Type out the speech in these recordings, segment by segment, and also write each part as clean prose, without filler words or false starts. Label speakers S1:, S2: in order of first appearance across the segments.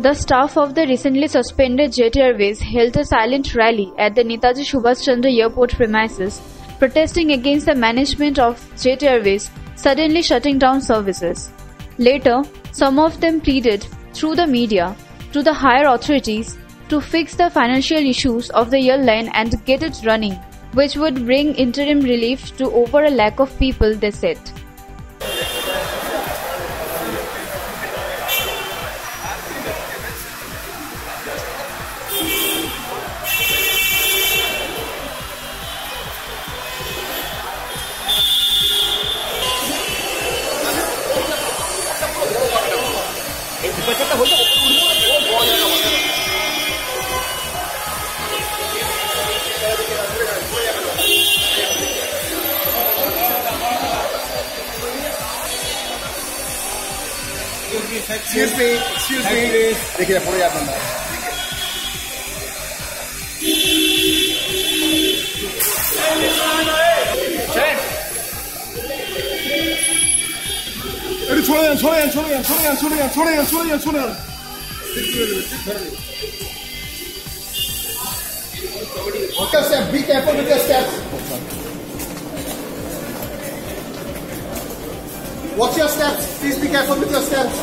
S1: The staff of the recently suspended Jet Airways held a silent rally at the Netaji Subhash Chandra Airport premises, protesting against the management of Jet Airways suddenly shutting down services. Later, some of them pleaded through the media to the higher authorities to fix the financial issues of the airline and get it running, which would bring interim relief to over a lakh of people, they said.
S2: Excuse me. देखिए पूरे याद बंदा अरे छोड़ो यार Be careful with your steps. Watch your steps. Please be careful with your steps.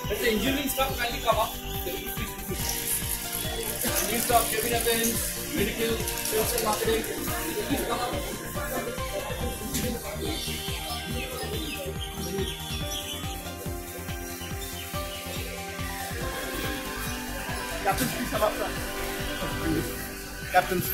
S3: The engineering staff kindly come up. Engineering staff, cabin attendants, medical, sales and marketing. Please come up.
S2: Captains, please come up front. Captains.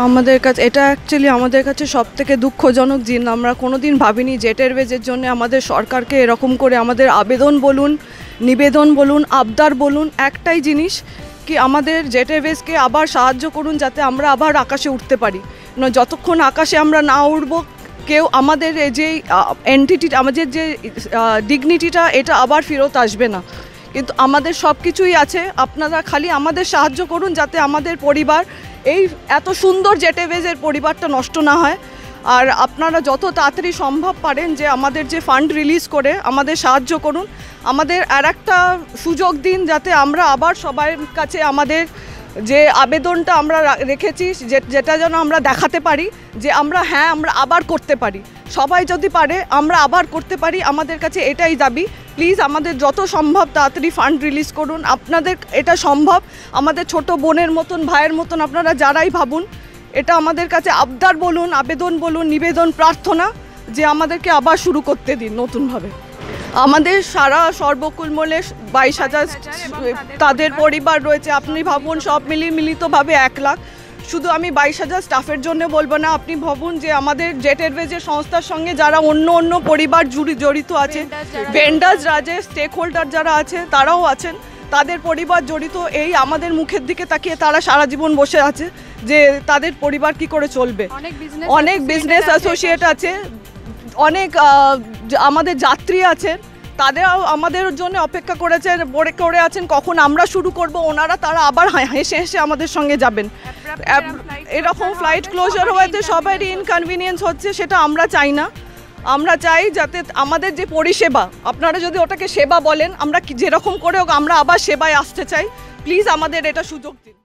S4: আমাদের কাছে এটা actually আমাদের কাছে সবথেকে দুঃখজনক দিন। আমরা কোনোদিন ভাবিনি জেট এয়ারওয়েজের জন্য আমাদের সরকারকে এরকম করে আমাদের আবেদন বলুন, নিবেদন বলুন, আবদার বলুন, একটাই জিনিস কি আমাদের জেট এয়ারওয়েজকে আবার সাহায্য করুন যাতে আমরা আবার আকাশে উঠতে পারি। যতক্ষণ আকাশে আমরা না উঠব কেউ আমাদের যে এন্টিটি আমাদের যে ডিগনিটিটা এটা আবার ফেরত আসবে না। কিন্তু আমাদের সব কিছুই আছে, আপনারা খালি আমাদের সাহায্য করুন যাতে আমাদের পরিবার এই এত সুন্দর জেট এয়ারওয়েজের পরিবারটা নষ্ট না হয়। আর আপনারা যত তাড়াতাড়ি সম্ভব পারেন যে আমাদের যে ফান্ড রিলিজ করে আমাদের সাহায্য করুন, আমাদের আর একটা সুযোগ দিন যাতে আমরা আবার সবার কাছে আমাদের যে আবেদনটা আমরা রেখেছি যেটা যেন আমরা দেখাতে পারি যে আমরা আবার করতে পারি। সবাই যদি পারে আমরা আবার করতে পারি, আমাদের কাছে এটাই দাবি। প্লিজ আমাদের যত সম্ভব তাড়াতাড়ি ফান্ড রিলিজ করুন। আপনাদের এটা সম্ভব, আমাদের ছোট বোনের মতন, ভাইয়ের মতন আপনারা যারাই ভাবুন, এটা আমাদের কাছে আবদার বলুন, আবেদন বলুন, নিবেদন, প্রার্থনা যে আমাদেরকে আবার শুরু করতে দিন নতুনভাবে। আমাদের সারা সর্বকুলমলে 22,000 তাদের পরিবার রয়েছে। আপনি ভাবুন সব মিলিতভাবে 1 লাখ। শুধু আমি 22,000 স্টাফের জন্য বলবো না, আপনি ভাবুন যে আমাদের জেট এয়ারওয়েজের সংস্থার সঙ্গে যারা অন্য পরিবার জড়িত আছে, ভেন্ডার্সরা আছে, স্টেক হোল্ডার যারা আছে তারাও আছেন, তাদের পরিবার জড়িত। এই আমাদের মুখের দিকে তাকিয়ে তারা সারা জীবন বসে আছে যে তাদের পরিবার কি করে চলবে। অনেক বিজনেস অ্যাসোসিয়েট আছে, অনেক আমাদের যাত্রী আছেন, তারাও আমাদের জন্য অপেক্ষা করে আছেন কখন আমরা শুরু করব। তারা আবার হেসে আমাদের সঙ্গে যাবেন। এরকম ফ্লাইট ক্লোজার হওয়াতে সবারই ইনকনভিনিয়েন্স হচ্ছে, সেটা আমরা চাই না। আমরা চাই যাতে আমাদের যে পরিষেবা, আপনারা যদি ওটাকে সেবা বলেন, আমরা যেরকম করে হোক আমরা আবার সেবায় আসতে চাই। প্লিজ আমাদের এটা সুযোগ দিন।